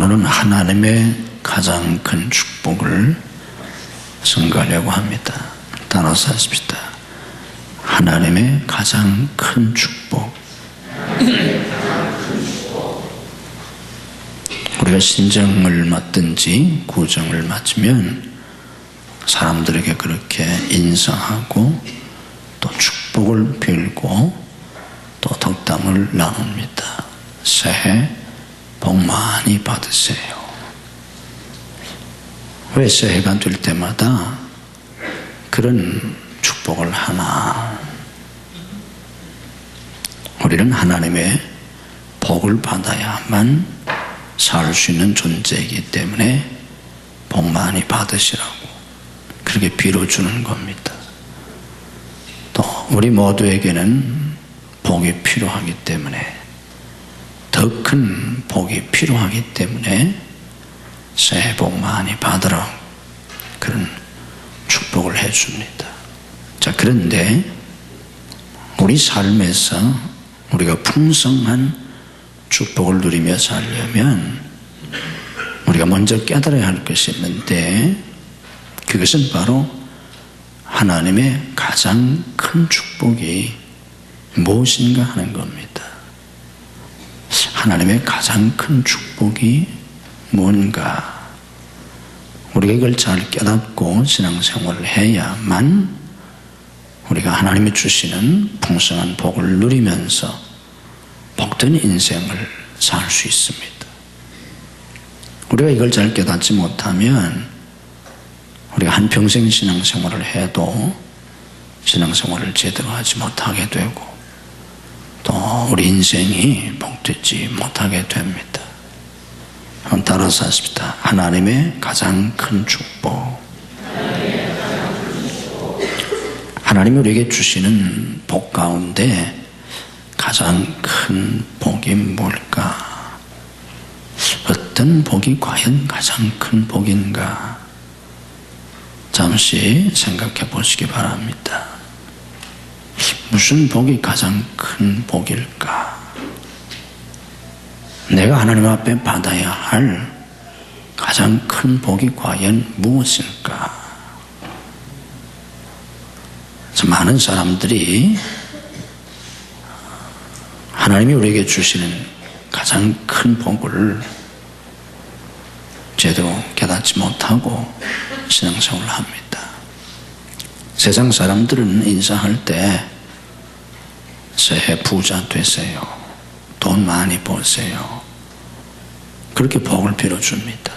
오늘은 하나님의 가장 큰 축복을 선거하려고 합니다. 따라서 하십시다. 하나님의 가장 큰 축복. 우리가 신정을 맡든지 구정을 맡으면 사람들에게 그렇게 인사하고 또 축복을 빌고 또 덕담을 나눕니다. 새해 복 많이 받으세요. 왜 새해가 될 때마다 그런 축복을 하나? 우리는 하나님의 복을 받아야만 살 수 있는 존재이기 때문에 복 많이 받으시라고 그렇게 빌어주는 겁니다. 또 우리 모두에게는 복이 필요하기 때문에, 더 큰 복이 필요하기 때문에 새해 복 많이 받으라고 그런 축복을 해줍니다. 자, 그런데 우리 삶에서 우리가 풍성한 축복을 누리며 살려면 우리가 먼저 깨달아야 할 것이 있는데, 그것은 바로 하나님의 가장 큰 축복이 무엇인가 하는 겁니다. 하나님의 가장 큰 축복이 뭔가? 우리가 이걸 잘 깨닫고 신앙생활을 해야만 우리가 하나님이 주시는 풍성한 복을 누리면서 복된 인생을 살 수 있습니다. 우리가 이걸 잘 깨닫지 못하면 우리가 한평생 신앙생활을 해도 신앙생활을 제대로 하지 못하게 되고 또 우리 인생이 복되지 못하게 됩니다. 한번 따라서 하십시다. 하나님의 가장 큰 축복. 하나님이 우리에게 주시는 복 가운데 가장 큰 복이 뭘까? 어떤 복이 과연 가장 큰 복인가? 잠시 생각해 보시기 바랍니다. 무슨 복이 가장 큰 복일까? 내가 하나님 앞에 받아야 할 가장 큰 복이 과연 무엇일까? 많은 사람들이 하나님이 우리에게 주시는 가장 큰 복을 제대로 깨닫지 못하고 신앙생활을 합니다. 세상 사람들은 인사할 때 새해 부자 되세요, 돈 많이 버세요, 그렇게 복을 빌어줍니다.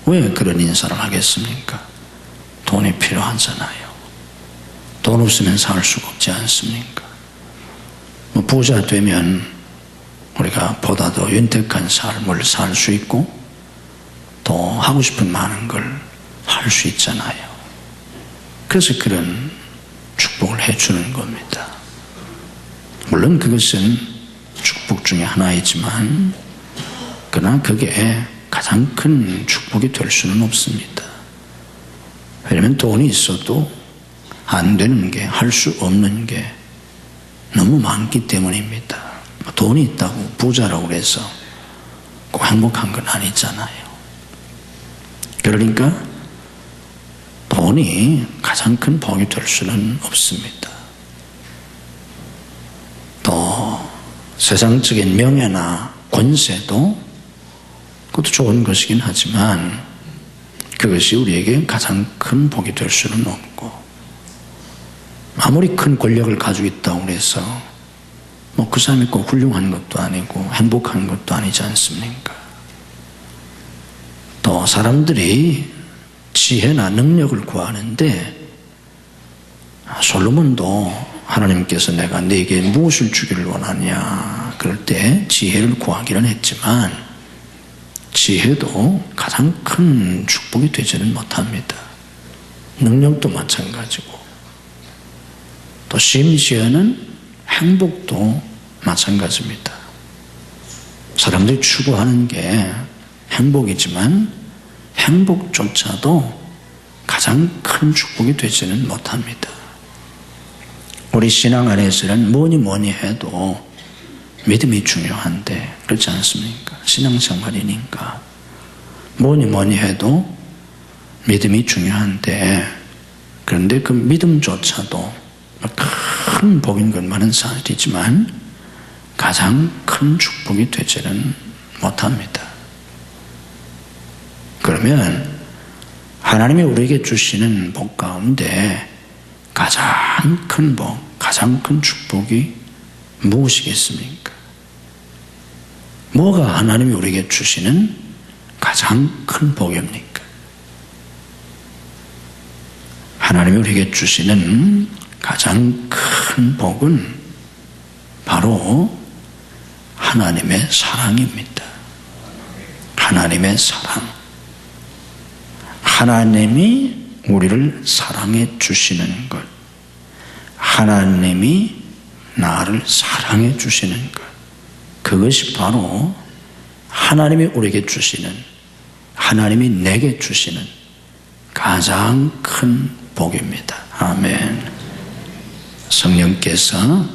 왜 그런 인사를 하겠습니까? 돈이 필요하잖아요. 돈 없으면 살 수가 없지 않습니까? 부자 되면 우리가 보다 더 윤택한 삶을 살 수 있고 또 하고 싶은 많은 걸 할 수 있잖아요. 그래서 그런 축복을 해주는 겁니다. 물론 그것은 축복 중에 하나이지만 그러나 그게 가장 큰 축복이 될 수는 없습니다. 왜냐하면 돈이 있어도 안 되는 게, 할 수 없는 게 너무 많기 때문입니다. 돈이 있다고 부자라고 해서 꼭 행복한 건 아니잖아요. 그러니까 돈이 가장 큰 복이 될 수는 없습니다. 또 세상적인 명예나 권세도 그것도 좋은 것이긴 하지만 그것이 우리에게 가장 큰 복이 될 수는 없고, 아무리 큰 권력을 가지고 있다고 해서 그 사람이 꼭 훌륭한 것도 아니고 행복한 것도 아니지 않습니까? 또 사람들이 지혜나 능력을 구하는데 솔로몬도 하나님께서 내가 네게 무엇을 주기를 원하냐 그럴 때 지혜를 구하기는 했지만 지혜도 가장 큰 축복이 되지는 못합니다. 능력도 마찬가지고 또 심지어는 행복도 마찬가지입니다. 사람들이 추구하는 게 행복이지만 행복조차도 가장 큰 축복이 되지는 못합니다. 우리 신앙 안에서는 뭐니 해도 믿음이 중요한데 그렇지 않습니까? 신앙생활이니까 뭐니 해도 믿음이 중요한데, 그런데 그 믿음조차도 큰 복인 것만은 사실이지만 가장 큰 축복이 되지는 못합니다. 그러면 하나님이 우리에게 주시는 복 가운데 가장 큰 복, 가장 큰 축복이 무엇이겠습니까? 뭐가 하나님이 우리에게 주시는 가장 큰 복입니까? 하나님이 우리에게 주시는 가장 큰 복은 바로 하나님의 사랑입니다. 하나님의 사랑. 하나님이 우리를 사랑해 주시는 것, 하나님이 나를 사랑해 주시는 것, 그것이 바로 하나님이 우리에게 주시는, 하나님이 내게 주시는 가장 큰 복입니다. 아멘. 성령께서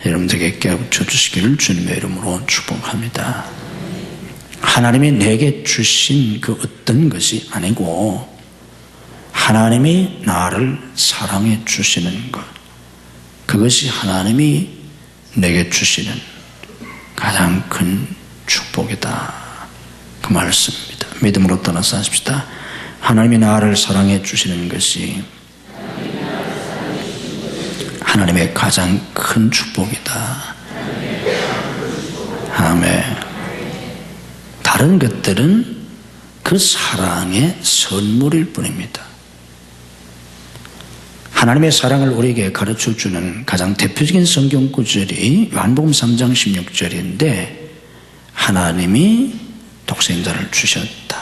여러분들에게 깨우쳐 주시기를 주님의 이름으로 축복합니다. 하나님이 내게 주신 그 어떤 것이 아니고 하나님이 나를 사랑해 주시는 것, 그것이 하나님이 내게 주시는 가장 큰 축복이다, 그 말씀입니다. 믿음으로 떠나서 하십시다. 하나님이 나를 사랑해 주시는 것이 하나님의 가장 큰 축복이다. 아멘. 다른 것들은 그 사랑의 선물일 뿐입니다. 하나님의 사랑을 우리에게 가르쳐주는 가장 대표적인 성경 구절이 요한복음 3장 16절인데, 하나님이 독생자를 주셨다.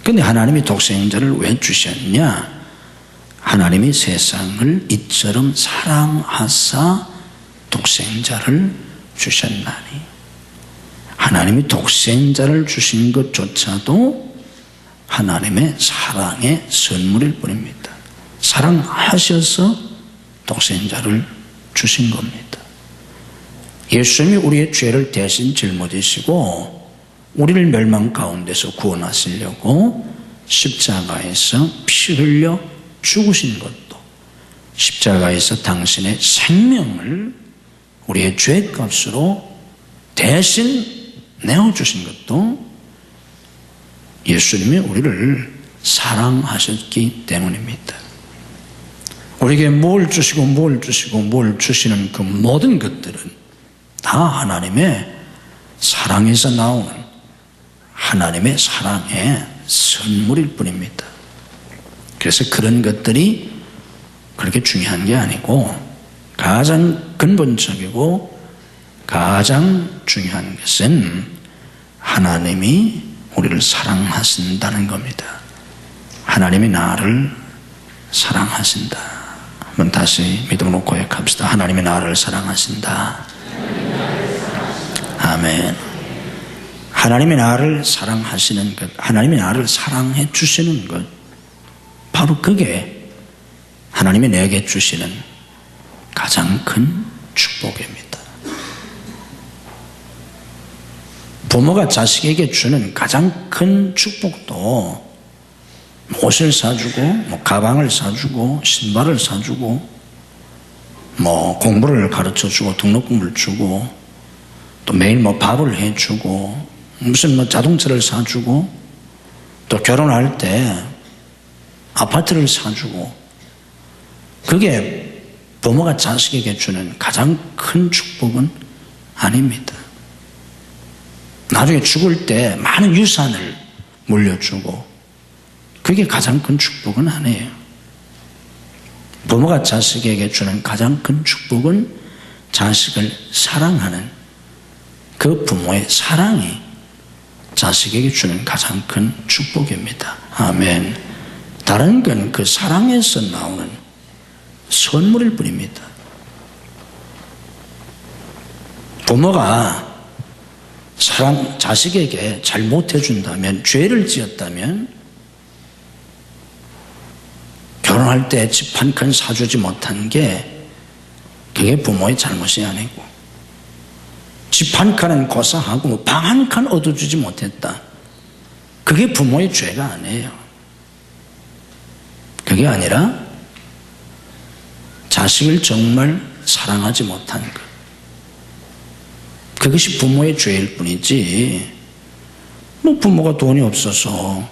그런데 하나님이 독생자를 왜 주셨냐? 하나님이 세상을 이처럼 사랑하사 독생자를 주셨나니. 하나님이 독생자를 주신 것조차도 하나님의 사랑의 선물일 뿐입니다. 사랑하셔서 독생자를 주신 겁니다. 예수님이 우리의 죄를 대신 짊어지시고 우리를 멸망 가운데서 구원하시려고 십자가에서 피 흘려 죽으신 것도, 십자가에서 당신의 생명을 우리의 죄값으로 대신 내어주신 것도 예수님이 우리를 사랑하셨기 때문입니다. 우리에게 뭘 주시는 그 모든 것들은 다 하나님의 사랑에서 나오는 하나님의 사랑의 선물일 뿐입니다. 그래서 그런 것들이 그렇게 중요한 게 아니고, 가장 근본적이고 가장 중요한 것은 하나님이 우리를 사랑하신다는 겁니다. 하나님이 나를 사랑하신다. 한번 다시 믿음으로 고백합시다. 하나님이 나를 사랑하신다. 아멘. 하나님이 나를 사랑하시는 것, 하나님이 나를 사랑해 주시는 것, 바로 그게 하나님이 내게 주시는 가장 큰 축복입니다. 부모가 자식에게 주는 가장 큰 축복도 옷을 사주고, 가방을 사주고, 신발을 사주고, 공부를 가르쳐주고, 등록금을 주고, 또 매일 밥을 해주고, 무슨 자동차를 사주고, 또 결혼할 때 아파트를 사주고, 그게 부모가 자식에게 주는 가장 큰 축복은 아닙니다. 나중에 죽을 때 많은 유산을 물려주고, 그게 가장 큰 축복은 아니에요. 부모가 자식에게 주는 가장 큰 축복은 자식을 사랑하는 그 부모의 사랑이 자식에게 주는 가장 큰 축복입니다. 아멘. 다른 건 그 사랑에서 나오는 선물일 뿐입니다. 부모가 자식에게 잘못해준다면, 죄를 지었다면, 결혼할 때 집 한 칸 사주지 못한 게 그게 부모의 잘못이 아니고, 집 한 칸은 고사하고 방 한 칸 얻어주지 못했다, 그게 부모의 죄가 아니에요. 그게 아니라 자식을 정말 사랑하지 못한 것. 그것이 부모의 죄일 뿐이지, 뭐 부모가 돈이 없어서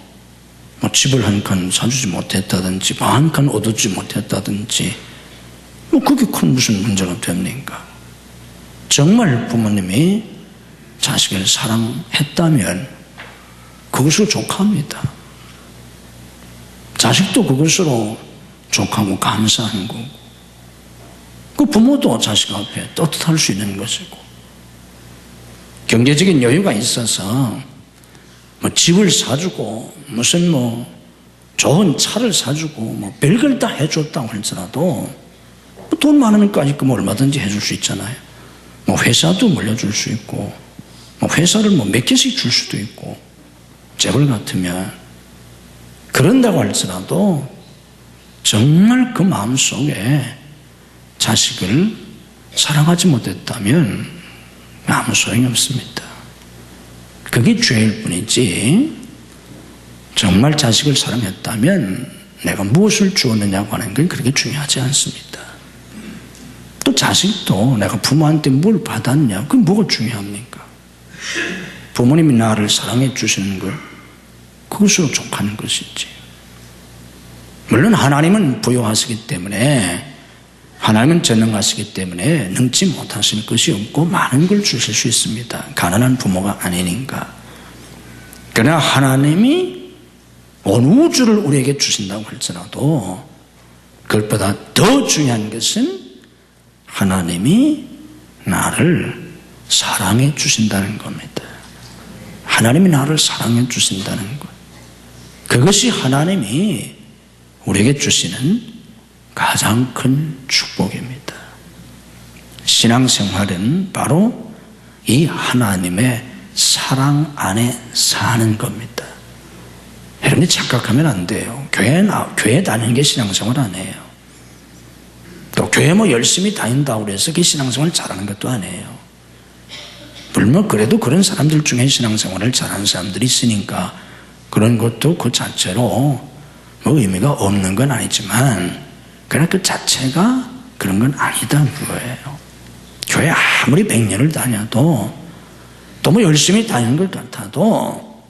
뭐 집을 한 칸 사주지 못했다든지, 방 한 칸 얻어주지 못했다든지, 뭐 그게 큰 무슨 문제가 됩니까? 정말 부모님이 자식을 사랑했다면 그것으로 족합니다. 자식도 그것으로 족하고 감사하는 거고, 그 부모도 자식 앞에 떳떳할 수 있는 것이고, 경제적인 여유가 있어서 뭐 집을 사주고 무슨 뭐 좋은 차를 사주고 뭐 별걸 다 해줬다고 할지라도 뭐 돈 많으니까 뭐 얼마든지 해줄 수 있잖아요. 뭐 회사도 물려줄 수 있고, 뭐 회사를 뭐 몇 개씩 줄 수도 있고, 재벌 같으면. 그런다고 할지라도 정말 그 마음속에 자식을 사랑하지 못했다면 아무 소용이 없습니다. 그게 죄일 뿐이지, 정말 자식을 사랑했다면 내가 무엇을 주었느냐고 하는 건 그렇게 중요하지 않습니다. 또 자식도 내가 부모한테 뭘 받았냐, 그게 뭐가 중요합니까? 부모님이 나를 사랑해 주시는 걸, 그것으로 족하는 것이지. 물론 하나님은 부유하시기 때문에, 하나님은 전능하시기 때문에 능치 못하실 것이 없고 많은 걸 주실 수 있습니다. 가난한 부모가 아니니까. 그러나 하나님이 온 우주를 우리에게 주신다고 할지라도 그것보다 더 중요한 것은 하나님이 나를 사랑해 주신다는 겁니다. 하나님이 나를 사랑해 주신다는 것, 그것이 하나님이 우리에게 주시는 가장 큰 축복입니다. 신앙생활은 바로 이 하나님의 사랑 안에 사는 겁니다. 여러분이 착각하면 안 돼요. 교회 다니는 게 신앙생활 아니에요. 또 교회 뭐 열심히 다닌다고 해서 그 신앙생활 잘하는 것도 아니에요. 물론 그래도 그런 사람들 중에 신앙생활을 잘하는 사람들이 있으니까 그런 것도 그 자체로 뭐 의미가 없는 건 아니지만, 그러나 그 자체가 그런 건 아니다 그거예요. 교회 아무리 100년을 다녀도, 또 뭐 열심히 다니는 것 같아도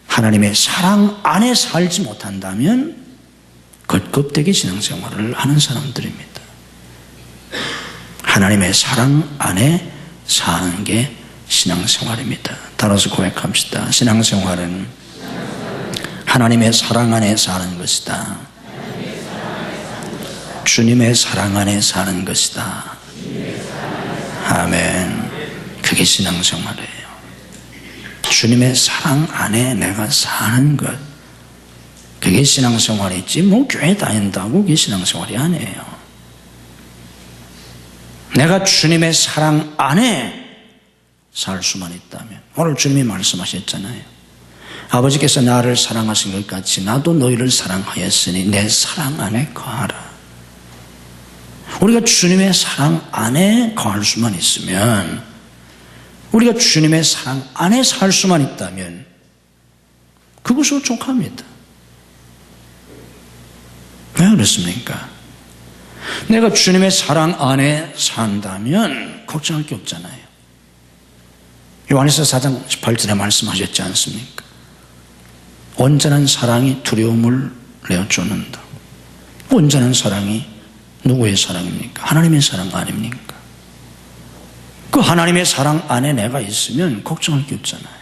하나님의 사랑 안에 살지 못한다면 겉껍데기 신앙생활을 하는 사람들입니다. 하나님의 사랑 안에 사는 게 신앙생활입니다. 따라서 고백합시다. 신앙생활은 하나님의 사랑 안에 사는 것이다. 주님의 사랑 안에 사는 것이다. 아멘. 그게 신앙생활이에요. 주님의 사랑 안에 내가 사는 것, 그게 신앙생활이지 뭐 교회 다닌다고 그게 신앙생활이 아니에요. 내가 주님의 사랑 안에 살 수만 있다면, 오늘 주님이 말씀하셨잖아요. 아버지께서 나를 사랑하신 것 같이 나도 너희를 사랑하였으니 내 사랑 안에 거하라. 우리가 주님의 사랑 안에 거할 수만 있으면, 우리가 주님의 사랑 안에 살 수만 있다면 그것으로 족합니다. 왜 그렇습니까? 내가 주님의 사랑 안에 산다면 걱정할 게 없잖아요. 요한에서 4장 18절에 말씀하셨지 않습니까? 온전한 사랑이 두려움을 내어쫓는다. 온전한 사랑이 누구의 사랑입니까? 하나님의 사랑 아닙니까? 그 하나님의 사랑 안에 내가 있으면 걱정할 게 없잖아요.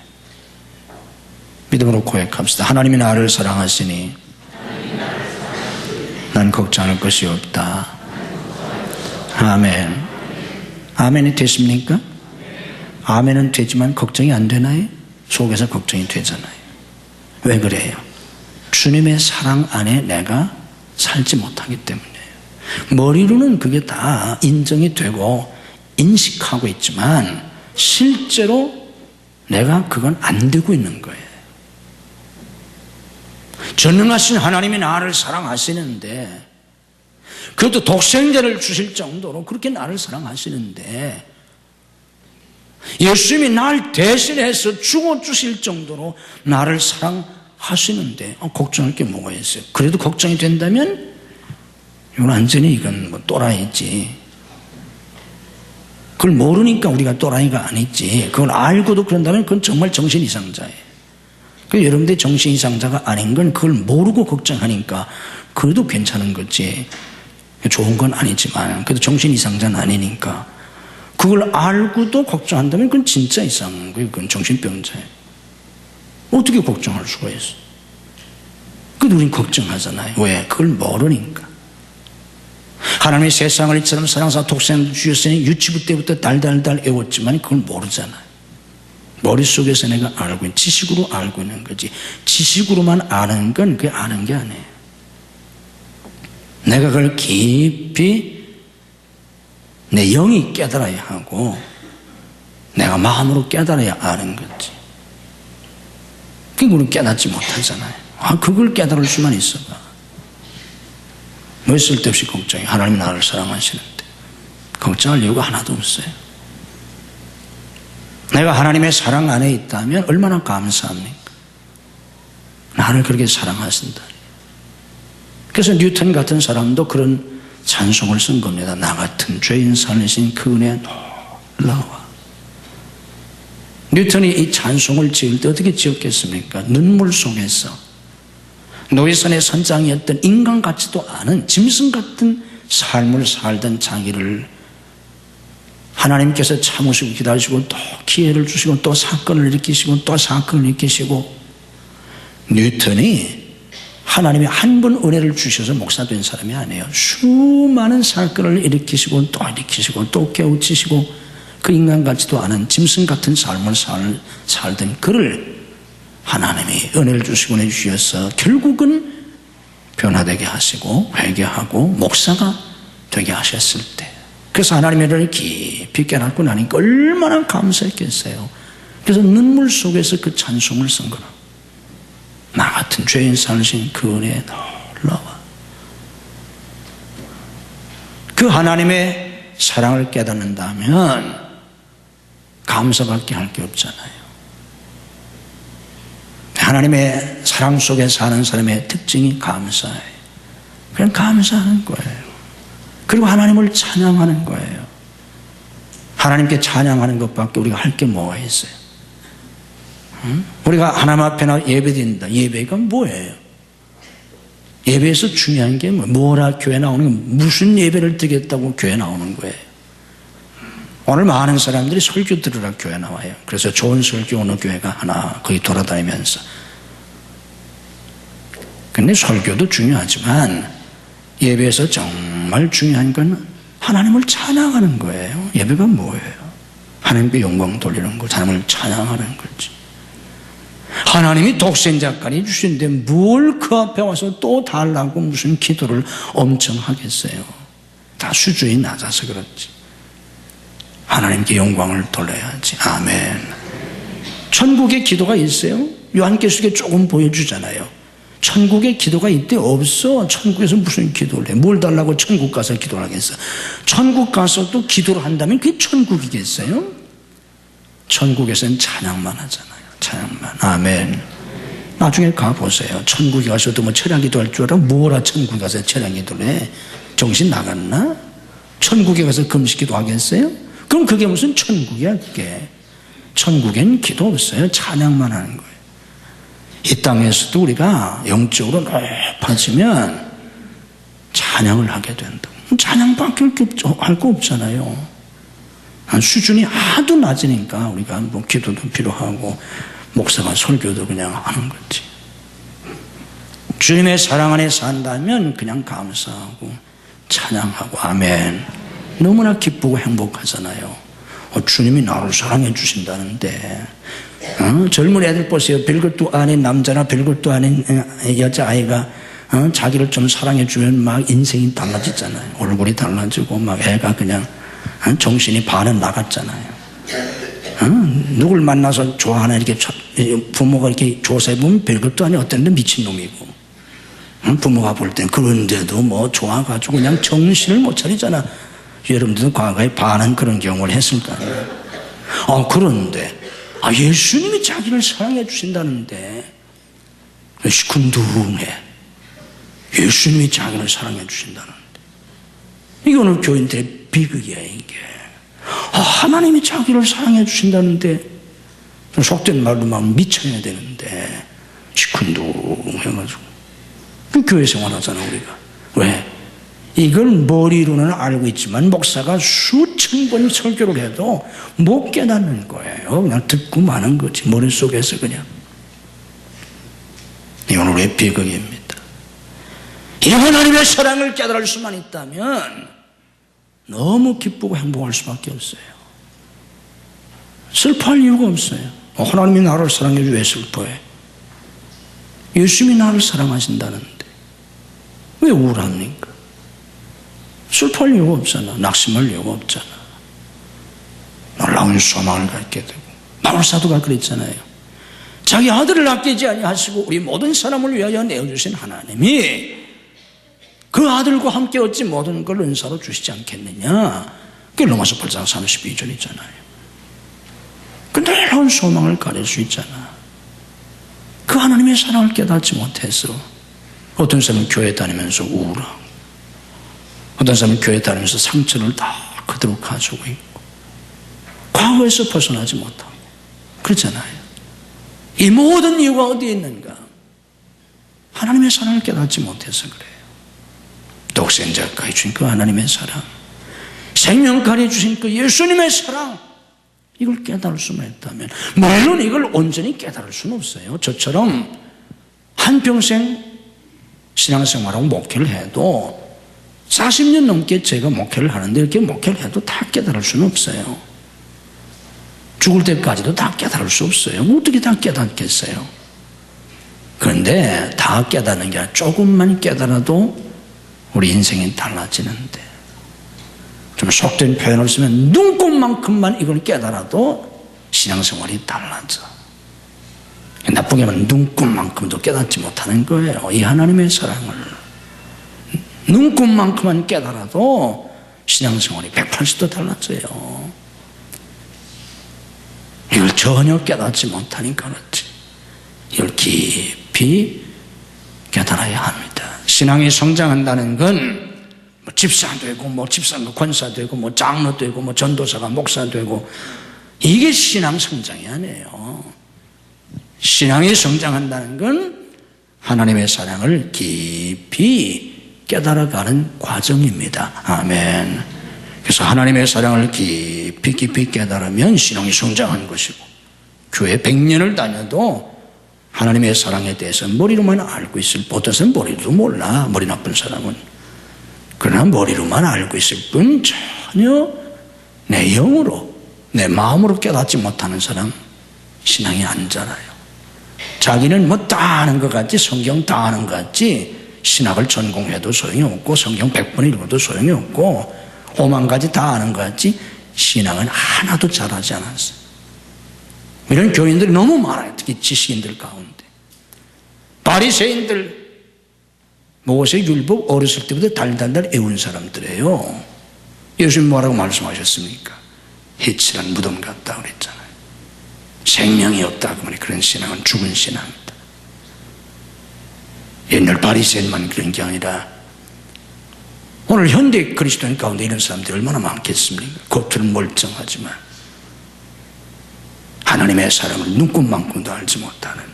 믿음으로 고백합시다. 하나님이 나를 사랑하시니 난 걱정할 것이 없다. 아멘. 아멘이 되십니까? 아멘은 되지만 걱정이 안 되나요? 속에서 걱정이 되잖아요. 왜 그래요? 주님의 사랑 안에 내가 살지 못하기 때문이에요. 머리로는 그게 다 인정이 되고 인식하고 있지만 실제로 내가 그건 안 되고 있는 거예요. 전능하신 하나님이 나를 사랑하시는데, 그것도 독생자를 주실 정도로 그렇게 나를 사랑하시는데, 예수님이 날 대신해서 죽어주실 정도로 나를 사랑하시는데 걱정할 게 뭐가 있어요? 그래도 걱정이 된다면 이건 완전히 이건 뭐 또라이지. 그걸 모르니까 우리가 또라이가 아니지. 그걸 알고도 그런다면 그건 정말 정신 이상자예요. 여러분들이 정신 이상자가 아닌 건 그걸 모르고 걱정하니까 그래도 괜찮은 거지. 좋은 건 아니지만 그래도 정신 이상자는 아니니까. 그걸 알고도 걱정한다면 그건 진짜 이상한 거예요. 그건 정신병자예요. 어떻게 걱정할 수가 있어? 그래도 우린 걱정하잖아요. 왜? 그걸 모르니까. 하나님의 세상을 이처럼 사랑사 독생을 주셨으니 유치부 때부터 달달달 애웠지만 그걸 모르잖아요. 머릿속에서 내가 알고 있는, 지식으로 알고 있는 거지. 지식으로만 아는 건 그게 아는 게 아니에요. 내가 그걸 깊이 내 영이 깨달아야 하고 내가 마음으로 깨달아야 아는 거지. 그걸 깨닫지 못하잖아요. 그걸 깨달을 수만 있어봐. 뭐 쓸데없이 걱정해. 하나님이 나를 사랑하시는데 걱정할 이유가 하나도 없어요. 내가 하나님의 사랑 안에 있다면 얼마나 감사합니까? 나를 그렇게 사랑하신다. 그래서 뉴턴 같은 사람도 그런 찬송을 쓴 겁니다. 나 같은 죄인 살리신 그 은혜 놀라워. 뉴턴이 이 찬송을 지을 때 어떻게 지었겠습니까? 눈물 속에서 노예선의 선장이었던 인간 같지도 않은 짐승 같은 삶을 살던 자기를 하나님께서 참으시고 기다리시고 또 기회를 주시고 또 사건을 일으키시고 또 사건을 일으키시고 뉴턴이 하나님이 한 번 은혜를 주셔서 목사 된 사람이 아니에요. 수많은 사건을 일으키시고 또 일으키시고 또 깨우치시고 그 인간 같지도 않은 짐승 같은 삶을 살던 그를 하나님이 은혜를 주시고 내주셔서 결국은 변화되게 하시고 회개하고 목사가 되게 하셨을 때 그래서 하나님의 은혜를 깊이 깨닫고 나니까 얼마나 감사했겠어요. 그래서 눈물 속에서 그 찬송을 쓴 거라. 나 같은 죄인 살리신 그 은혜 놀라워. 그 하나님의 사랑을 깨닫는다면 감사밖에 할 게 없잖아요. 하나님의 사랑 속에 사는 사람의 특징이 감사해요. 그냥 감사하는 거예요. 그리고 하나님을 찬양하는 거예요. 하나님께 찬양하는 것밖에 우리가 할 게 뭐가 있어요? 우리가 하나님 앞에 나 예배드린다. 예배가 뭐예요? 예배에서 중요한 게 뭐라 교회 나오는 건 무슨 예배를 드리겠다고 교회 나오는 거예요? 오늘 많은 사람들이 설교 들으러 교회 나와요. 그래서 좋은 설교 어느 교회가 하나 거기 돌아다니면서. 근데 설교도 중요하지만 예배에서 정말 중요한 건 하나님을 찬양하는 거예요. 예배가 뭐예요? 하나님께 영광 돌리는 거, 하나님을 찬양하는 거지. 하나님이 독생자까지 주시는데 뭘 그 앞에 와서 또 달라고 무슨 기도를 엄청 하겠어요. 다 수준이 낮아서 그렇지. 하나님께 영광을 돌려야지. 아멘. 천국의 기도가 있어요? 요한계시록에 조금 보여주잖아요. 천국의 기도가 이때 없어. 천국에서 무슨 기도를 해? 뭘 달라고 천국 가서 기도를 하겠어? 천국 가서도 기도를 한다면 그게 천국이겠어요? 천국에서는 찬양만 하잖아요. 찬양만. 아멘. 나중에 가보세요. 천국에 가서도 뭐 철야 기도할 줄 알아? 뭐라 천국에 가서 철야 기도를 해? 정신 나갔나? 천국에 가서 금식 기도 하겠어요? 그럼 그게 무슨 천국이야 그게. 천국엔 기도 없어요. 찬양만 하는 거예요. 이 땅에서도 우리가 영적으로 높아지면 찬양을 하게 된다. 찬양밖에 할 거 없잖아요. 수준이 하도 낮으니까 우리가 뭐 기도도 필요하고 목사가 설교도 그냥 하는 거지. 주님의 사랑 안에 산다면 그냥 감사하고 찬양하고 아멘. 너무나 기쁘고 행복하잖아요. 주님이 나를 사랑해 주신다는데 젊은 애들 보세요. 별것도 아닌 남자나 별것도 아닌 여자아이가 자기를 좀 사랑해 주면 막 인생이 달라지잖아요. 얼굴이 달라지고 막 애가 그냥 정신이 반은 나갔잖아요. 누굴 만나서 좋아하나 이렇게 부모가 이렇게 조사해보면 별것도 아닌 어떤 데 미친놈이고 부모가 볼 땐 그런데도 뭐 좋아가지고 그냥 정신을 못 차리잖아. 여러분들도 과거에 반은 그런 경험을 했을 거 아니에요. 그런데 예수님이 자기를 사랑해 주신다는데 시큰둥해. 예수님이 자기를 사랑해 주신다는데 이게 오늘 교인들의 비극이야. 이게 하나님이 자기를 사랑해 주신다는데 속된 말로 막 미쳐야 되는데 시큰둥해가지고 그 교회 생활하잖아 우리가. 왜? 이걸 머리로는 알고 있지만 목사가 수천 번 설교를 해도 못 깨닫는 거예요. 그냥 듣고 마는 거지 머릿속에서 그냥. 이건 우리의 비극입니다. 이 하나님의 사랑을 깨달을 수만 있다면 너무 기쁘고 행복할 수밖에 없어요. 슬퍼할 이유가 없어요. 하나님이 나를 사랑해주고 왜 슬퍼해? 예수님이 나를 사랑하신다는데 왜 우울합니까? 슬퍼할 이유가 없잖아. 낙심할 이유가 없잖아. 놀라운 소망을 갖게 되고 바울사도가 그랬잖아요. 자기 아들을 아끼지 아니하시고 우리 모든 사람을 위하여 내어주신 하나님이 그 아들과 함께 어찌 모든 걸 은사로 주시지 않겠느냐. 그게 로마서 8장 32절이잖아요. 그 놀라운 소망을 가질 수 있잖아. 그 하나님의 사랑을 깨닫지 못해서 어떤 사람은 교회 다니면서 우울하고 어떤 사람은 교회 다니면서 상처를 다 그대로 가지고 있고 과거에서 벗어나지 못하고 그렇잖아요. 이 모든 이유가 어디에 있는가? 하나님의 사랑을 깨닫지 못해서 그래요. 독생자까지 주신 그 하나님의 사랑, 생명까지 주신 그 예수님의 사랑, 이걸 깨달을 수만 있다면 물론 이걸 온전히 깨달을 수는 없어요. 저처럼 한평생 신앙생활하고 목회를 해도 40년 넘게 제가 목회를 하는데 이렇게 목회를 해도 다 깨달을 수는 없어요. 죽을 때까지도 다 깨달을 수 없어요. 어떻게 다 깨닫겠어요? 그런데 다 깨닫는 게 아니라 조금만 깨달아도 우리 인생이 달라지는데, 좀 속된 표현을 쓰면 눈곱만큼만 이걸 깨달아도 신앙생활이 달라져. 나쁘게 하면 눈곱만큼도 깨닫지 못하는 거예요. 이 하나님의 사랑을 눈곱만큼만 깨달아도 신앙생활이 180도 달라져요. 이걸 전혀 깨닫지 못하니까 그렇지. 이걸 깊이 깨달아야 합니다. 신앙이 성장한다는 건 뭐 집사 되고 뭐 집사가 권사 되고 뭐 장로 되고 뭐 전도사가 목사 되고 이게 신앙 성장이 아니에요. 신앙이 성장한다는 건 하나님의 사랑을 깊이 깨달아가는 과정입니다. 아멘. 그래서 하나님의 사랑을 깊이 깨달으면 신앙이 성장하는 것이고, 교회 100년을 다녀도 하나님의 사랑에 대해서 머리로만 알고 있을 뿐, 어떤 사람은 머리도 몰라. 머리 나쁜 사람은. 그러나 머리로만 알고 있을 뿐 전혀 내 영으로, 내 마음으로 깨닫지 못하는 사람 신앙이 안 자라요. 자기는 뭐 다 아는 것 같지, 성경 다 아는 것 같지, 신학을 전공해도 소용이 없고 성경 100번 읽어도 소용이 없고 5만 가지 다 아는 것 같지 신앙은 하나도 잘하지 않았어요. 이런 교인들이 너무 많아요. 특히 지식인들 가운데. 바리새인들 모세 율법 어렸을 때부터 달달달 외운 사람들이에요. 예수님 뭐라고 말씀하셨습니까? 해칠한 무덤 같다 그랬잖아요. 생명이 없다 그러면 그런 신앙은 죽은 신앙이다. 옛날 바리새인만 그런 게 아니라 오늘 현대 그리스도인 가운데 이런 사람들이 얼마나 많겠습니까? 겉은 멀쩡하지만 하나님의 사랑을 눈꽃만큼도 알지 못하는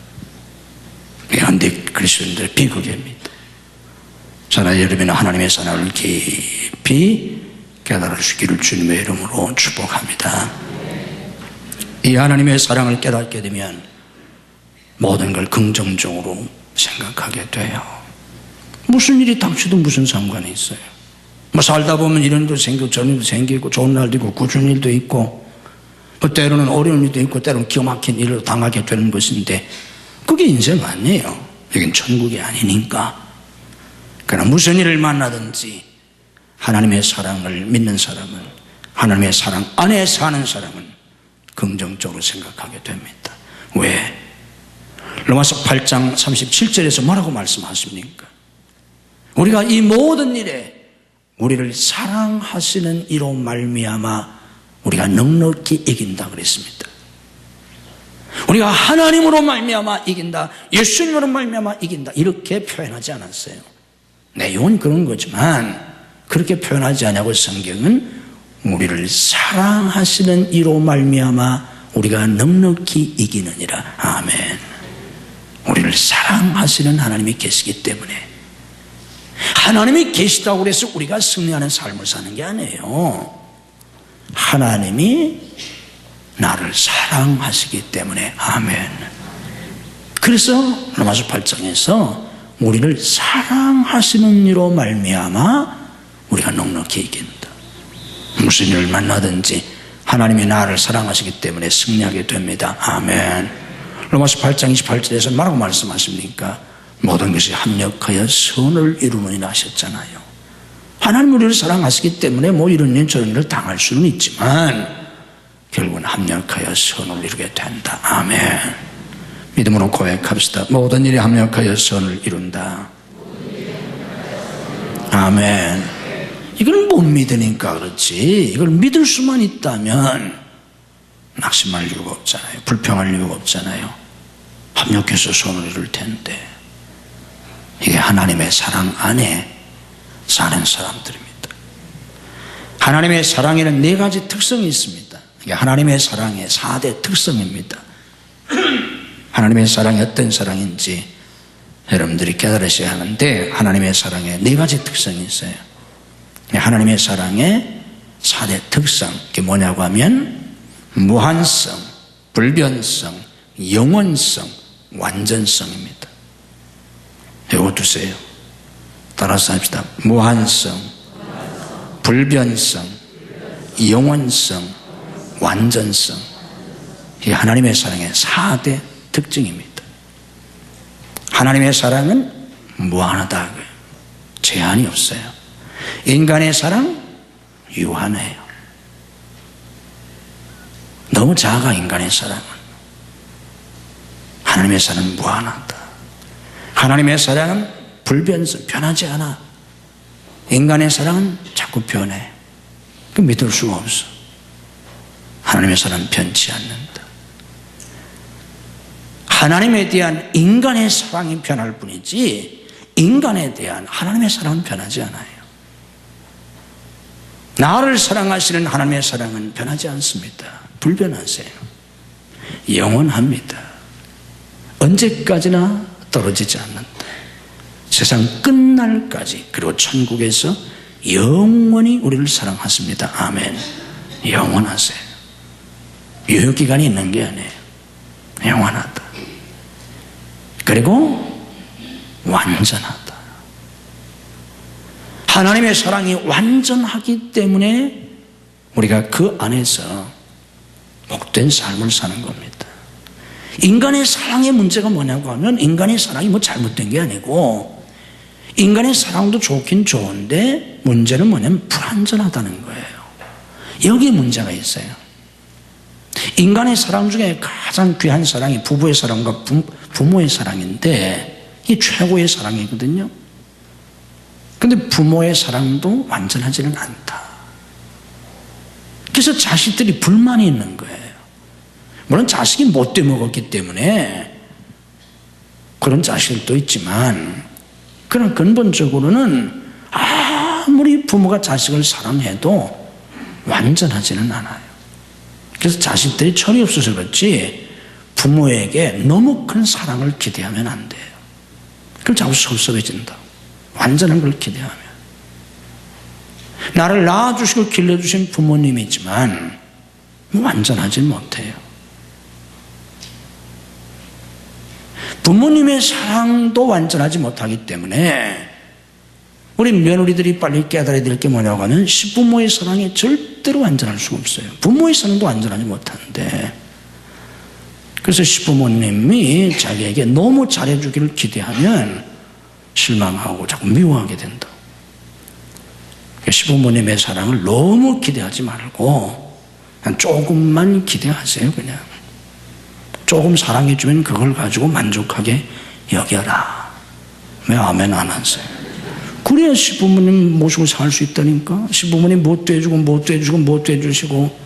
현대 그리스도인들의 비극입니다. 저는 여러분은 하나님의 사랑을 깊이 깨달으시기를 주님의 이름으로 축복합니다. 이 하나님의 사랑을 깨닫게 되면 모든 걸 긍정적으로 생각하게 돼요. 무슨 일이 닥쳐도 무슨 상관이 있어요. 뭐 살다 보면 이런 일도 생기고 저런 일도 생기고 좋은 날도 있고 꾸준 일도 있고 뭐 때로는 어려운 일도 있고 때로는 기가 막힌 일을 당하게 되는 것인데 그게 인생 아니에요. 여긴 천국이 아니니까. 그러나 무슨 일을 만나든지 하나님의 사랑을 믿는 사람은, 하나님의 사랑 안에 사는 사람은 긍정적으로 생각하게 됩니다. 왜? 로마서 8장 37절에서 뭐라고 말씀하십니까? 우리가 이 모든 일에 우리를 사랑하시는 이로 말미암아 우리가 넉넉히 이긴다 그랬습니다. 우리가 하나님으로 말미암아 이긴다, 예수님으로 말미암아 이긴다, 이렇게 표현하지 않았어요. 내용은 그런 거지만 그렇게 표현하지 않냐고 성경은 우리를 사랑하시는 이로 말미암아 우리가 넉넉히 이기느니라. 아멘. 우리를 사랑하시는 하나님이 계시기 때문에, 하나님이 계시다고 해서 우리가 승리하는 삶을 사는 게 아니에요. 하나님이 나를 사랑하시기 때문에. 아멘. 그래서 로마서 8장에서 우리를 사랑하시는 이로 말미암아 우리가 넉넉히 이긴다. 무슨 일을 만나든지 하나님이 나를 사랑하시기 때문에 승리하게 됩니다. 아멘. 로마서 8장 28절에서 뭐라고 말씀하십니까? 모든 것이 합력하여 선을 이루느니라 하셨잖아요. 하나님 우리를 사랑하시기 때문에 뭐 이런 일 저런 일을 당할 수는 있지만 결국은 합력하여 선을 이루게 된다. 아멘. 믿음으로 고백합시다. 모든 일이 합력하여 선을 이룬다. 아멘. 이걸 못 믿으니까 그렇지, 이걸 믿을 수만 있다면 낙심할 이유가 없잖아요. 불평할 이유가 없잖아요. 합력해서 선을 이룰 텐데. 이게 하나님의 사랑 안에 사는 사람들입니다. 하나님의 사랑에는 4가지 특성이 있습니다. 이게 하나님의 사랑의 4대 특성입니다. 하나님의 사랑이 어떤 사랑인지 여러분들이 깨달으셔야 하는데, 하나님의 사랑에 4가지 특성이 있어요. 하나님의 사랑의 4대 특성, 그게 뭐냐고 하면 무한성, 불변성, 영원성, 완전성입니다. 이거 두세요. 따라서 합시다. 무한성, 불변성, 영원성, 완전성. 이게 하나님의 사랑의 4대 특징입니다. 하나님의 사랑은 무한하다, 제한이 없어요. 인간의 사랑 유한해요. 너무 작아. 인간의 사랑은. 하나님의 사랑은 무한하다. 하나님의 사랑은 불변성, 변하지 않아. 인간의 사랑은 자꾸 변해. 그 믿을 수가 없어. 하나님의 사랑은 변치 않는다. 하나님에 대한 인간의 사랑이 변할 뿐이지 인간에 대한 하나님의 사랑은 변하지 않아요. 나를 사랑하시는 하나님의 사랑은 변하지 않습니다. 불변하세요. 영원합니다. 언제까지나 떨어지지 않는다. 세상 끝날까지, 그리고 천국에서 영원히 우리를 사랑하십니다. 아멘. 영원하세요. 유효기간이 있는 게 아니에요. 영원하다. 그리고 완전하다. 하나님의 사랑이 완전하기 때문에 우리가 그 안에서 복된 삶을 사는 겁니다. 인간의 사랑의 문제가 뭐냐고 하면, 인간의 사랑이 뭐 잘못된 게 아니고, 인간의 사랑도 좋긴 좋은데 문제는 뭐냐면 불완전하다는 거예요. 여기에 문제가 있어요. 인간의 사랑 중에 가장 귀한 사랑이 부부의 사랑과 부모의 사랑인데, 이게 최고의 사랑이거든요. 근데 부모의 사랑도 완전하지는 않다. 그래서 자식들이 불만이 있는 거예요. 물론 자식이 못돼 먹었기 때문에 그런 자식들도 있지만, 그런 근본적으로는 아무리 부모가 자식을 사랑해도 완전하지는 않아요. 그래서 자식들이 철이 없어서 그렇지 부모에게 너무 큰 사랑을 기대하면 안 돼요. 그럼 자꾸 섭섭해진다. 완전한 걸 기대하면. 나를 낳아주시고 길러주신 부모님이지만 완전하지 못해요. 부모님의 사랑도 완전하지 못하기 때문에 우리 며느리들이 빨리 깨달아야 될 게 뭐냐고 하면, 시부모의 사랑이 절대로 완전할 수가 없어요. 부모의 사랑도 완전하지 못하는데, 그래서 시부모님이 자기에게 너무 잘해주기를 기대하면 실망하고 자꾸 미워하게 된다. 시부모님의 사랑을 너무 기대하지 말고 그냥 조금만 기대하세요. 그냥 조금 사랑해주면 그걸 가지고 만족하게 여겨라. 왜 아멘 안 하세요? 그래야 시부모님 모시고 살 수 있다니까. 시부모님 뭣도 해주고 뭣도 해주시고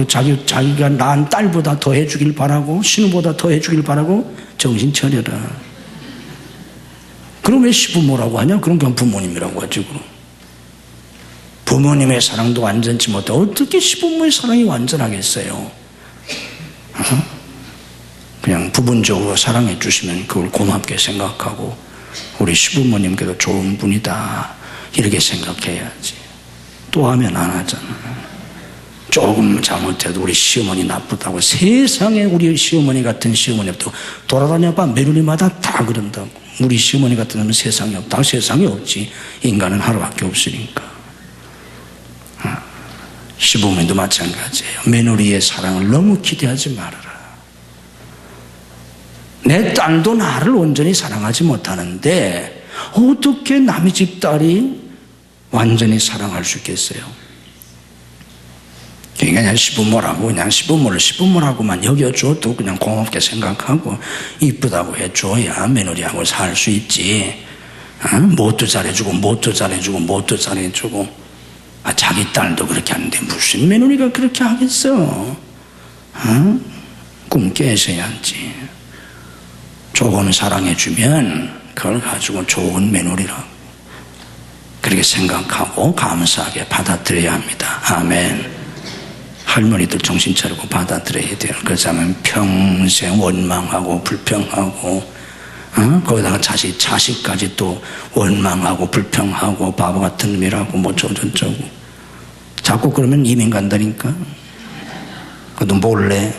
자기가 낳은 딸보다 더 해주길 바라고, 신우보다 더 해주길 바라고, 정신 차려라. 그럼 왜 시부모라고 하냐? 그럼 그냥 부모님이라고 하지, 그럼. 부모님의 사랑도 완전치 못해 어떻게 시부모의 사랑이 완전하겠어요? 그냥 부분적으로 사랑해 주시면 그걸 고맙게 생각하고, 우리 시부모님께도 좋은 분이다 이렇게 생각해야지. 또 하면 안 하잖아. 조금 잘못해도 우리 시어머니 나쁘다고, 세상에 우리 시어머니 같은 시어머니 없다고 돌아다녀봐 며느리마다 다 그런다고. 우리 시어머니 같은 놈은 세상에 없다. 세상에 없지. 인간은 하루밖에 없으니까. 시부모님도 마찬가지예요. 며느리의 사랑을 너무 기대하지 말아라. 내 딸도 나를 온전히 사랑하지 못하는데 어떻게 남의 집 딸이 완전히 사랑할 수 있겠어요? 그냥 시부모라고, 그냥 시부모를 시부모라고만 여겨줘도 그냥 고맙게 생각하고 이쁘다고 해줘야 며느리하고 살 수 있지. 뭣도 잘해주고 뭣도 잘해주고 뭣도 잘해주고. 자기 딸도 그렇게 하는데 무슨 며느리가 그렇게 하겠어? 꿈 깨셔야지. 조금 사랑해주면 그걸 가지고 좋은 며느리라고 그렇게 생각하고 감사하게 받아들여야 합니다. 아멘. 할머니들 정신 차리고 받아들여야 돼요. 그렇지 않으면 평생 원망하고 불평하고, 거기다가 자식까지 또 원망하고 불평하고 바보 같은 놈이라고 뭐 저쩌고. 자꾸 그러면 이민 간다니까. 그것도 몰래.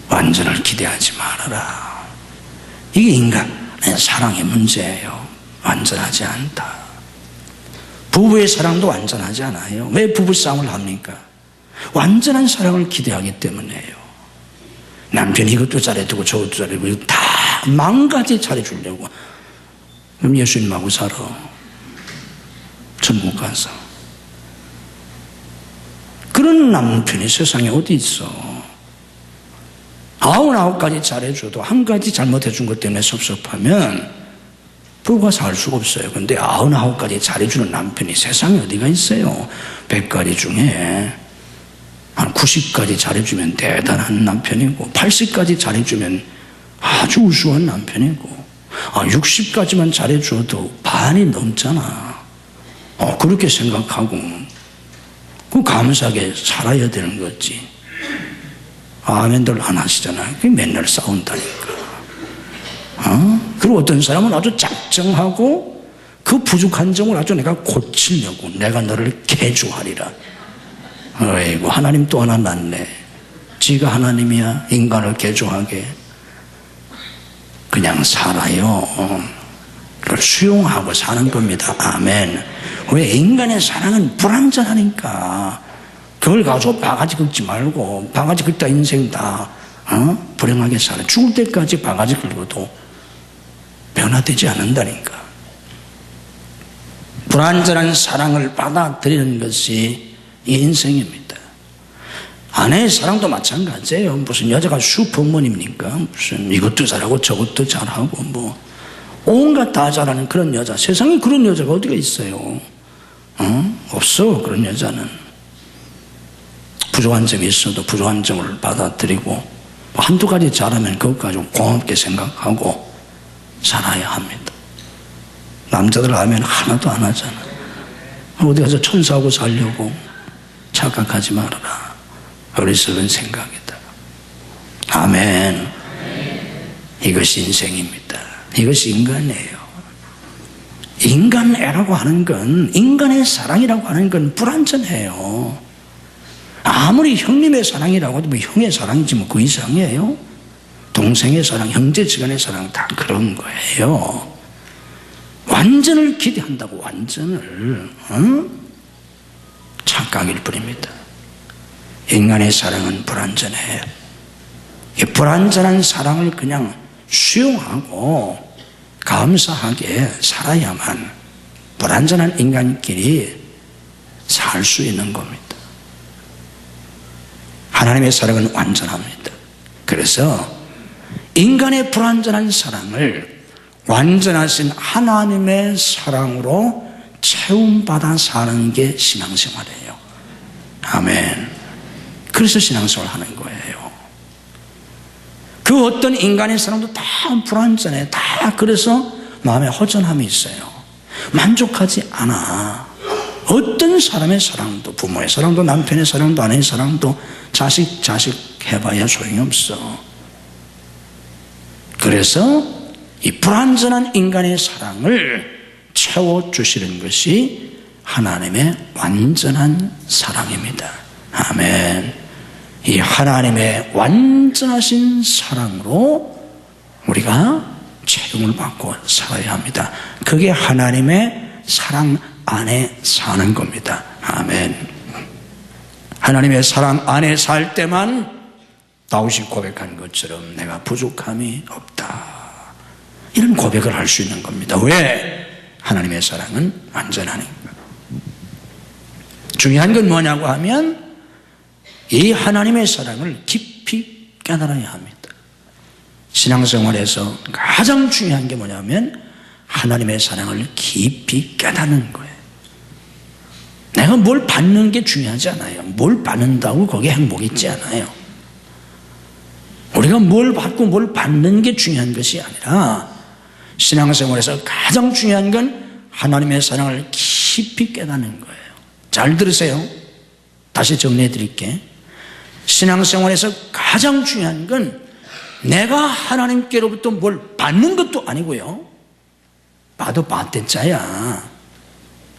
완전을 기대하지 말아라. 이게 인간의 사랑의 문제예요. 완전하지 않다. 부부의 사랑도 완전하지 않아요. 왜 부부싸움을 합니까? 완전한 사랑을 기대하기 때문에요. 남편이 이것도 잘해주고 저것도 잘해주고 다 망가지 잘해주려고. 그럼 예수님하고 살아. 천국 가서. 그런 남편이 세상에 어디 있어? 99가지 잘해줘도 한 가지 잘못해준 것 때문에 섭섭하면 부부가 살 수가 없어요. 근데 99가지 잘해주는 남편이 세상에 어디가 있어요? 100가지 중에 한 90가지 잘해주면 대단한 남편이고, 80가지 잘해주면 아주 우수한 남편이고, 60가지만 잘해줘도 반이 넘잖아. 그렇게 생각하고 그 감사하게 살아야 되는 거지. 아멘들 안 하시잖아요. 맨날 싸운다니까. 그리고 어떤 사람은 아주 작정하고 그 부족한 점을 아주 내가 고치려고, 내가 너를 개조하리라. 아이고, 하나님 또 하나 낳네. 지가 하나님이야. 인간을 개조하게. 그냥 살아요. 그걸 수용하고 사는 겁니다. 아멘. 왜? 인간의 사랑은 불완전하니까. 그걸 가지고 바가지 긁지 말고, 바가지 긁다 인생 다 불행하게 살아. 죽을 때까지 바가지 긁어도 변화되지 않는다니까. 불완전한 사랑을 받아들이는 것이 이 인생입니다. 아내의 사랑도 마찬가지예요. 무슨 여자가 슈퍼머니입니까? 무슨 이것도 잘하고 저것도 잘하고 뭐 온갖 다 잘하는 그런 여자. 세상에 그런 여자가 어디가 있어요? 없어. 그런 여자는 부족한 점이 있어도 부족한 점을 받아들이고 한두 가지 잘하면 그것 가지고 고맙게 생각하고 살아야 합니다. 남자들 하면 하나도 안 하잖아. 어디 가서 천사하고 살려고 착각하지 말아라. 어리석은 생각이다. 아멘. 이것이 인생입니다. 이것이 인간이에요. 인간애라고 하는 건, 인간의 사랑이라고 하는 건 불완전해요. 아무리 형님의 사랑이라고 해도 뭐 형의 사랑이지 뭐 그 이상이에요. 동생의 사랑, 형제지간의 사랑 다 그런 거예요. 완전을 기대한다고, 완전을. 착각일 뿐입니다. 인간의 사랑은 불완전해요. 이 불완전한 사랑을 그냥 수용하고 감사하게 살아야만 불완전한 인간끼리 살 수 있는 겁니다. 하나님의 사랑은 완전합니다. 그래서 인간의 불완전한 사랑을 완전하신 하나님의 사랑으로 채움받아 사는 게 신앙생활이에요. 아멘. 그래서 신앙생활 하는 거예요. 그 어떤 인간의 사랑도 다 불완전해. 다 그래서 마음에 허전함이 있어요. 만족하지 않아. 어떤 사람의 사랑도, 부모의 사랑도, 남편의 사랑도, 아내의 사랑도, 자식 해봐야 소용이 없어. 그래서 이 불완전한 인간의 사랑을 채워주시는 것이 하나님의 완전한 사랑입니다. 아멘. 이 하나님의 완전하신 사랑으로 우리가 채용을 받고 살아야 합니다. 그게 하나님의 사랑 안에 사는 겁니다. 아멘. 하나님의 사랑 안에 살 때만 다윗이 고백한 것처럼 내가 부족함이 없다, 이런 고백을 할 수 있는 겁니다. 왜? 하나님의 사랑은 완전하니까. 중요한 건 뭐냐고 하면 이 하나님의 사랑을 깊이 깨달아야 합니다. 신앙생활에서 가장 중요한 게 뭐냐면 하나님의 사랑을 깊이 깨닫는 거예요. 내가 뭘 받는 게 중요하지 않아요. 뭘 받는다고 거기에 행복이 있지 않아요. 우리가 뭘 받고 뭘 받는 게 중요한 것이 아니라 신앙생활에서 가장 중요한 건 하나님의 사랑을 깊이 깨닫는 거예요. 잘 들으세요. 다시 정리해 드릴게. 신앙생활에서 가장 중요한 건 내가 하나님께로부터 뭘 받는 것도 아니고요. 봐도 받댔자야.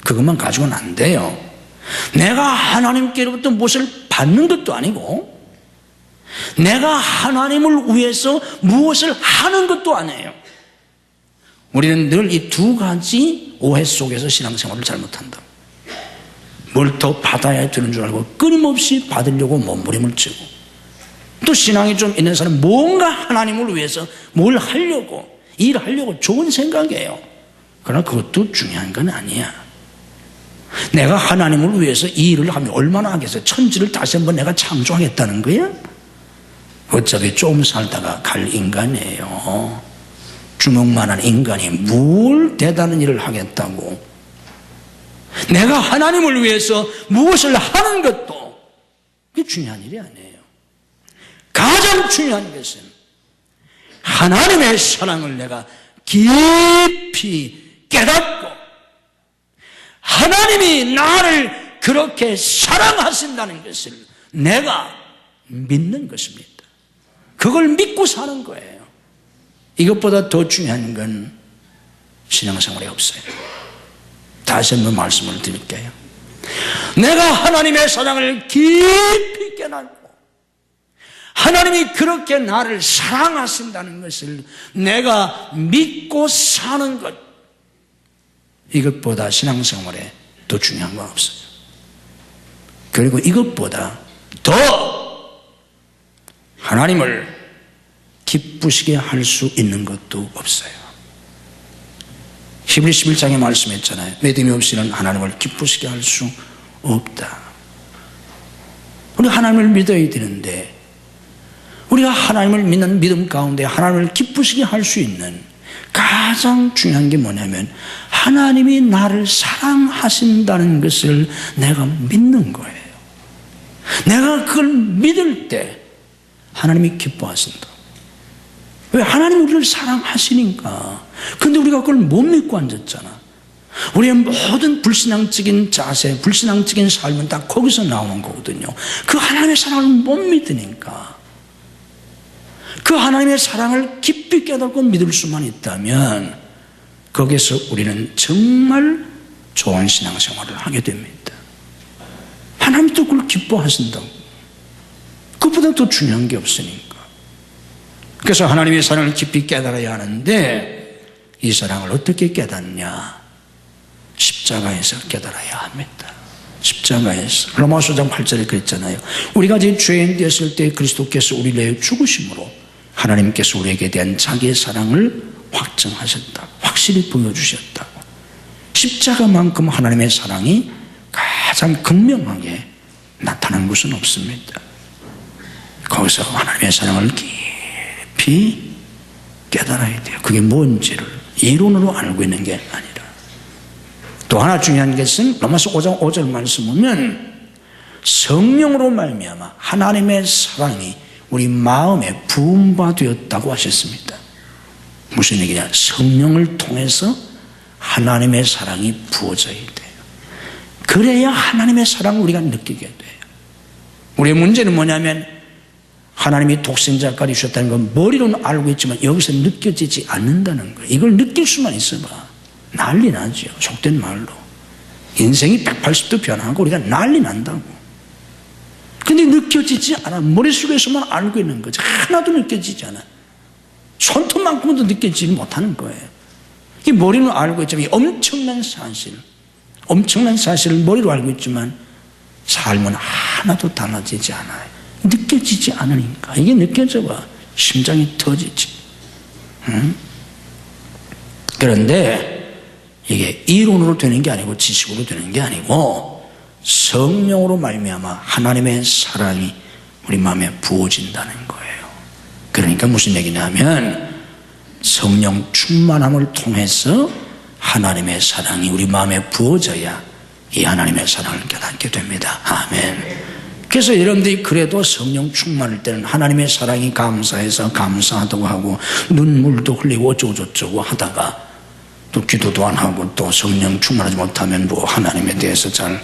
그것만 가지고는 안 돼요. 내가 하나님께로부터 무엇을 받는 것도 아니고 내가 하나님을 위해서 무엇을 하는 것도 아니에요. 우리는 늘 이 두 가지 오해 속에서 신앙생활을 잘못한다. 뭘 더 받아야 되는 줄 알고 끊임없이 받으려고 몸부림을 치고, 또 신앙이 좀 있는 사람은 뭔가 하나님을 위해서 뭘 하려고, 일하려고, 좋은 생각이에요. 그러나 그것도 중요한 건 아니야. 내가 하나님을 위해서 이 일을 하면 얼마나 하겠어요? 천지를 다시 한번 내가 창조하겠다는 거야? 어차피 좀 살다가 갈 인간이에요. 주먹만한 인간이 뭘 대단한 일을 하겠다고. 내가 하나님을 위해서 무엇을 하는 것도 그게 중요한 일이 아니에요. 가장 중요한 것은 하나님의 사랑을 내가 깊이 깨닫고 하나님이 나를 그렇게 사랑하신다는 것을 내가 믿는 것입니다. 그걸 믿고 사는 거예요. 이것보다 더 중요한 건 신앙생활이 없어요. 다시 한번 말씀을 드릴게요. 내가 하나님의 사랑을 깊이 깨닫고 하나님이 그렇게 나를 사랑하신다는 것을 내가 믿고 사는 것, 이것보다 신앙생활에 더 중요한 건 없어요. 그리고 이것보다 더 하나님을 기쁘시게 할 수 있는 것도 없어요. 히브리 11장에 말씀했잖아요. 믿음이 없이는 하나님을 기쁘시게 할 수 없다. 우리 하나님을 믿어야 되는데 우리가 하나님을 믿는 믿음 가운데 하나님을 기쁘시게 할 수 있는 가장 중요한 게 뭐냐면 하나님이 나를 사랑하신다는 것을 내가 믿는 거예요. 내가 그걸 믿을 때 하나님이 기뻐하신다. 왜? 하나님 우리를 사랑하시니까. 근데 우리가 그걸 못 믿고 앉았잖아. 우리의 모든 불신앙적인 자세, 불신앙적인 삶은 다 거기서 나오는 거거든요. 그 하나님의 사랑을 못 믿으니까. 그 하나님의 사랑을 깊이 깨닫고 믿을 수만 있다면 거기서 우리는 정말 좋은 신앙생활을 하게 됩니다. 하나님도 그걸 기뻐하신다고. 그것보다 더 중요한 게 없으니까. 그래서 하나님의 사랑을 깊이 깨달아야 하는데 이 사랑을 어떻게 깨닫냐? 십자가에서 깨달아야 합니다. 십자가에서. 로마서 5장 8절에 그랬잖아요. 우리가 이제 죄인 되었을 때 그리스도께서 우리를 위해 죽으심으로 하나님께서 우리에게 대한 자기의 사랑을 확증하셨다. 확실히 보여주셨다고. 십자가만큼 하나님의 사랑이 가장 극명하게 나타난 것은 없습니다. 거기서 하나님의 사랑을 깊이 깨달아야 돼요. 그게 뭔지를 이론으로 알고 있는 게 아니라 또 하나 중요한 것은 로마서 5장 5절 말씀 보면 성령으로 말미암아 하나님의 사랑이 우리 마음에 부음바되었다고 하셨습니다. 무슨 얘기냐? 성령을 통해서 하나님의 사랑이 부어져야 돼요. 그래야 하나님의 사랑을 우리가 느끼게 돼요. 우리의 문제는 뭐냐면 하나님이 독생자까지 주셨다는 건 머리로는 알고 있지만 여기서 느껴지지 않는다는 거예요. 이걸 느낄 수만 있어봐 난리 나죠. 속된 말로 인생이 180도 변하고 우리가 난리 난다고. 근데 느껴지지 않아. 머릿속에서만 알고 있는 거죠. 하나도 느껴지지 않아. 손톱만큼도 느껴지지 못하는 거예요. 이 머리는 알고 있지만 이 엄청난 사실을 머리로 알고 있지만 삶은 하나도 달라지지 않아요. 느껴지지 않으니까. 이게 느껴져봐 심장이 터지지. 응? 그런데 이게 이론으로 되는 게 아니고 지식으로 되는 게 아니고 성령으로 말미암아 하나님의 사랑이 우리 마음에 부어진다는 거예요. 그러니까 무슨 얘기냐면 성령 충만함을 통해서 하나님의 사랑이 우리 마음에 부어져야 이 하나님의 사랑을 깨닫게 됩니다. 아멘. 그래서 여러분들이 그래도 성령 충만할 때는 하나님의 사랑이 감사해서 감사하다고 하고 눈물도 흘리고 어쩌고저쩌고 하다가 또 기도도 안 하고 또 성령 충만하지 못하면 뭐 하나님에 대해서 잘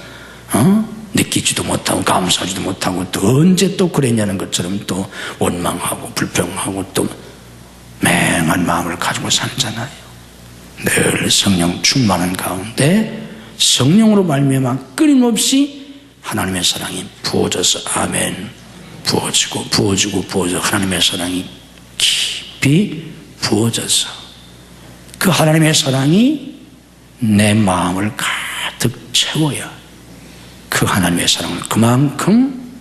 느끼지도 못하고 감사하지도 못하고 또 언제 또 그랬냐는 것처럼 또 원망하고 불평하고 또 맹한 마음을 가지고 살잖아요. 늘 성령 충만한 가운데 성령으로 말미암아 끊임없이 하나님의 사랑이 부어져서 아멘 부어지고 하나님의 사랑이 깊이 부어져서 그 하나님의 사랑이 내 마음을 가득 채워야 그 하나님의 사랑을 그만큼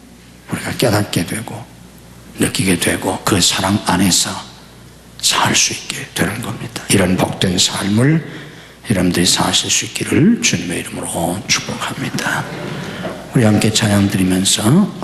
우리가 깨닫게 되고 느끼게 되고 그 사랑 안에서 살 수 있게 되는 겁니다. 이런 복된 삶을 여러분들이 사실 수 있기를 주님의 이름으로 축복합니다. 우리 함께 찬양 드리면서